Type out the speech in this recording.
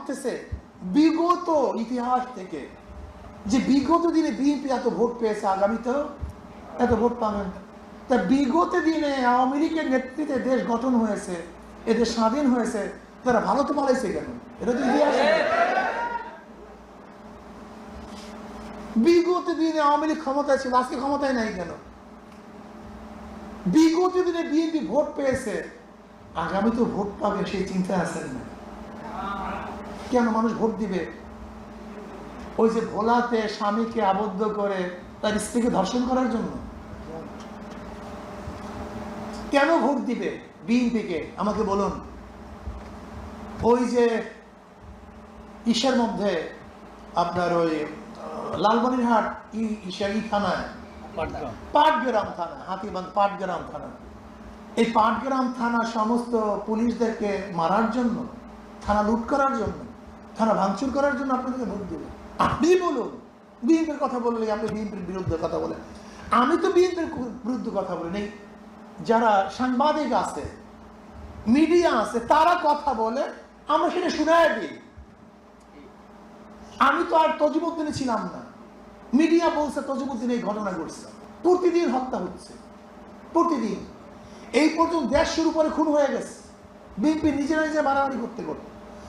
ভাবতেছে বিগত ইতিহাস থেকে যে বিগত দিনে বিএনপি এত ভোট পেয়েছে, আগামীতেও এত ভোট পাবেন। তা বিগত দিনে আওয়ামী লীগের নেতৃত্বে দেশ গঠন হয়েছে, এদের স্বাধীন হয়েছে, তারা ভালো তো পালাইছে কেন? এটা তো ইতিহাস। বিগত দিনে আওয়ামী লীগ ক্ষমতায় ছিল, আজকে ক্ষমতায় নাই কেন? বিগত দিনে বিএনপি ভোট পেয়েছে, আগামী তো ভোট পাবে সেই চিন্তা আছেন না কেন? মানুষ ভোট দিবে ওই যে ভোলাতে স্বামীকে আবদ্ধ করে তার স্ত্রীকে ধর্ষণ করার জন্য? কেন ভোট দিবে বিএনপিকে আমাকে বলুন। ওই যে ইসের মধ্যে আপনার ওই লালমনিরহাট ই থানায়, পাটগ্রাম থানা, হাতিবান্ধ পাটগ্রাম থানা, এই পাটগ্রাম থানা সমস্ত পুলিশদেরকে মারার জন্য, থানা লুট করার জন্য, থানা ভাঙচুর করার জন্য আপনাদেরকে ভোট দিবে? আপনি বলুন। বিএনপির কথা বললে আপনি বিএনপির বিরুদ্ধে কথা বলেন। আমি তো বিএনপির বিরুদ্ধে কথা বলি নেই। যারা সাংবাদিক আছে, মিডিয়া আছে, তারা কথা বলে, আমরা সেটা শুনায় দিই। আমি তো আর তজিমুদ্দিনে ছিলাম না, মিডিয়া বলছে তজিমুদ্দিন এই ঘটনা ঘটছে। প্রতিদিন হত্যা হচ্ছে, প্রতিদিন। এই পর্যন্ত দেশ শুরু করে খুন হয়ে গেছে, বিএনপি নিজেরা নিজে মারামারি করতে করতে।